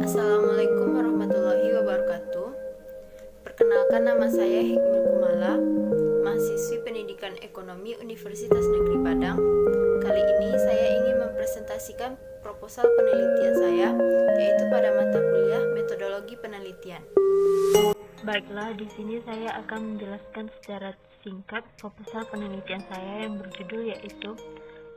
Assalamualaikum warahmatullahi wabarakatuh. Perkenalkan, nama saya Hikmil Kumala, mahasiswi Pendidikan Ekonomi Universitas Negeri Padang. Kali ini saya ingin mempresentasikan proposal penelitian saya, yaitu pada mata kuliah Metodologi Penelitian. Baiklah, di sini saya akan menjelaskan secara singkat proposal penelitian saya yang berjudul yaitu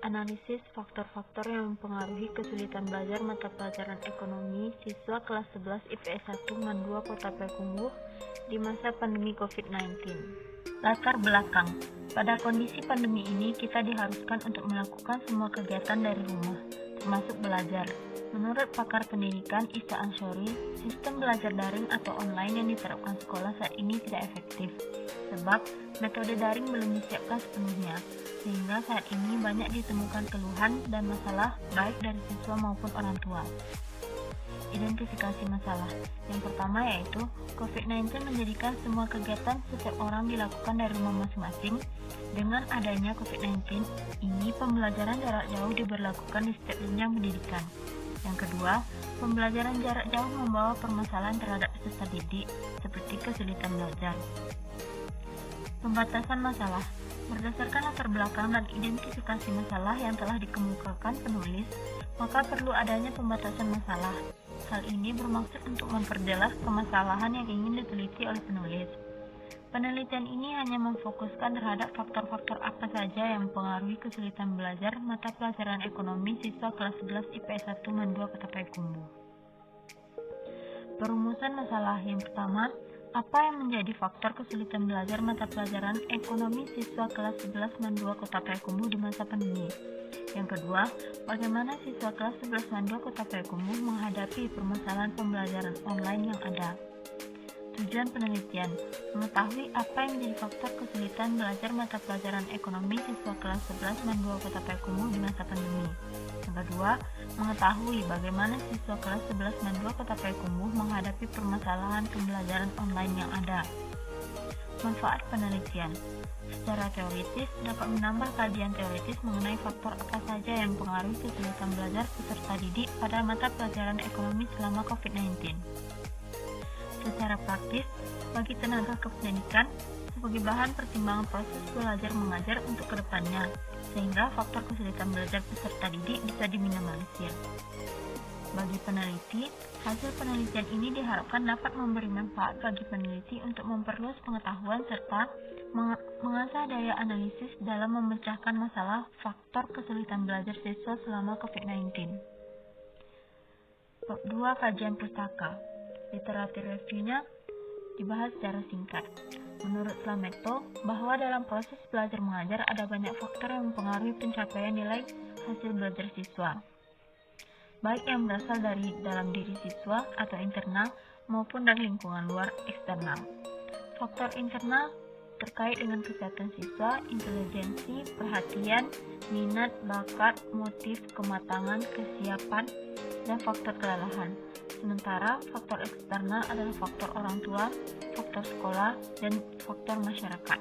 Analisis faktor-faktor yang mempengaruhi kesulitan belajar mata pelajaran ekonomi siswa kelas 11 IPS 1 MAN 2 Kota Payakumbuh di masa pandemi COVID-19. Latar belakang. Pada kondisi pandemi ini, kita diharuskan untuk melakukan semua kegiatan dari rumah, termasuk belajar. Menurut pakar pendidikan Isa Anshori, sistem belajar daring atau online yang diterapkan sekolah saat ini tidak efektif, sebab metode daring belum disiapkan sepenuhnya, sehingga saat ini banyak ditemukan keluhan dan masalah baik dari siswa maupun orang tua. Identifikasi masalah. Yang pertama yaitu COVID-19 menjadikan semua kegiatan setiap orang dilakukan dari rumah masing-masing. Dengan adanya COVID-19 ini, pembelajaran jarak jauh diberlakukan di setiap jenjang pendidikan. Yang kedua, pembelajaran jarak jauh membawa permasalahan terhadap peserta didik seperti kesulitan belajar. Pembatasan masalah. Berdasarkan latar belakang dan identifikasi masalah yang telah dikemukakan penulis, maka perlu adanya pembatasan masalah. Hal ini bermaksud untuk memperjelas permasalahan yang ingin diteliti oleh penulis. Penelitian ini hanya memfokuskan terhadap faktor-faktor apa saja yang mempengaruhi kesulitan belajar mata pelajaran ekonomi siswa kelas 11 IPS 1 MAN 2 Kota Payakumbuh. Perumusan masalah. Yang pertama, apa yang menjadi faktor kesulitan belajar mata pelajaran ekonomi siswa kelas 11 MAN 2 Kota Payakumbuh di masa pandemi? Yang kedua, bagaimana siswa kelas 11 MAN 2 Kota Payakumbuh menghadapi permasalahan pembelajaran online yang ada? Tujuan penelitian, mengetahui apa yang menjadi faktor kesulitan belajar mata pelajaran ekonomi siswa kelas 11 MAN 2 Kota Payakumbuh di masa pandemi. Yang kedua, mengetahui bagaimana siswa kelas 11 MAN 2 Kota Payakumbuh menghadapi permasalahan pembelajaran online yang ada. Manfaat penelitian. Secara teoritis, dapat menambah kajian teoritis mengenai faktor apa saja yang mempengaruhi kesulitan belajar peserta didik pada mata pelajaran ekonomi selama COVID-19. Secara praktis, bagi tenaga kependidikan, sebagai bahan pertimbangan proses belajar mengajar untuk kedepannya, sehingga faktor kesulitan belajar peserta didik bisa diminimalisir. Bagi peneliti, hasil penelitian ini diharapkan dapat memberi manfaat bagi peneliti untuk memperluas pengetahuan serta mengasah daya analisis dalam memecahkan masalah faktor kesulitan belajar siswa selama COVID-19. Bab 2, kajian pustaka. Literatur reviewnya dibahas secara singkat. Menurut Slametto, bahwa dalam proses belajar mengajar ada banyak faktor yang mempengaruhi pencapaian nilai hasil belajar siswa, baik yang berasal dari dalam diri siswa atau internal maupun dari lingkungan luar eksternal. Faktor internal terkait dengan kesehatan siswa, intelijensi, perhatian, minat, bakat, motif, kematangan, kesiapan, dan faktor kelelahan. Sementara faktor eksternal adalah faktor orang tua, faktor sekolah, dan faktor masyarakat.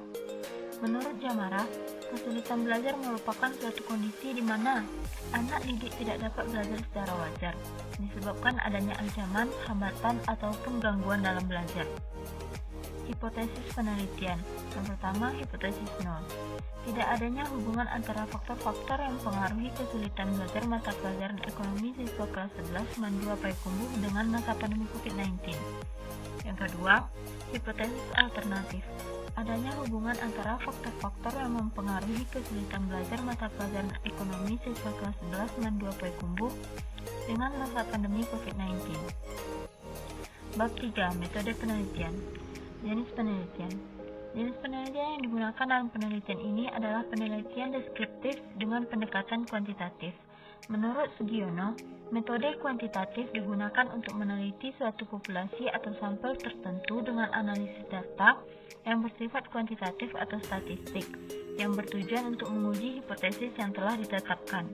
Menurut Jamara, kesulitan belajar merupakan suatu kondisi di mana anak didik tidak dapat belajar secara wajar, disebabkan adanya ancaman, hambatan, ataupun gangguan dalam belajar. Hipotesis penelitian. Yang pertama, hipotesis nol. Tidak adanya hubungan antara faktor-faktor yang mempengaruhi kesulitan belajar mata pelajaran ekonomi siswa kelas 11 MAN 2 Payakumbuh dengan masa pandemi COVID-19. Yang kedua, hipotesis alternatif. Adanya hubungan antara faktor-faktor yang mempengaruhi kesulitan belajar mata pelajaran ekonomi siswa kelas 11 MAN 2 Payakumbuh dengan masa pandemi COVID-19. Bab 3, metode penelitian. Jenis penelitian. Jenis penelitian yang digunakan dalam penelitian ini adalah penelitian deskriptif dengan pendekatan kuantitatif. Menurut Sugiono, metode kuantitatif digunakan untuk meneliti suatu populasi atau sampel tertentu dengan analisis data yang bersifat kuantitatif atau statistik, yang bertujuan untuk menguji hipotesis yang telah ditetapkan.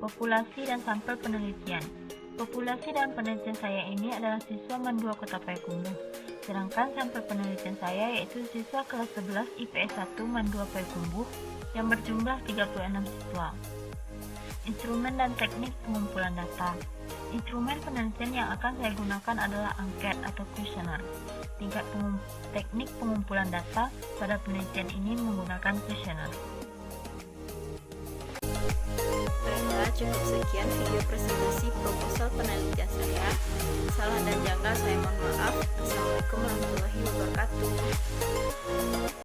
Populasi dan sampel penelitian. Populasi dalam penelitian saya ini adalah siswa MAN 2 Kota Payakumbuh, sedangkan sampel penelitian saya yaitu siswa kelas 11 IPS 1 MAN 2 Payakumbuh yang berjumlah 36 siswa. Instrumen dan teknik pengumpulan data. Instrumen penelitian yang akan saya gunakan adalah angket atau kuesioner. Teknik pengumpulan data pada penelitian ini menggunakan kuesioner. Baiklah, cukup sekian video presentasi proposal penelitian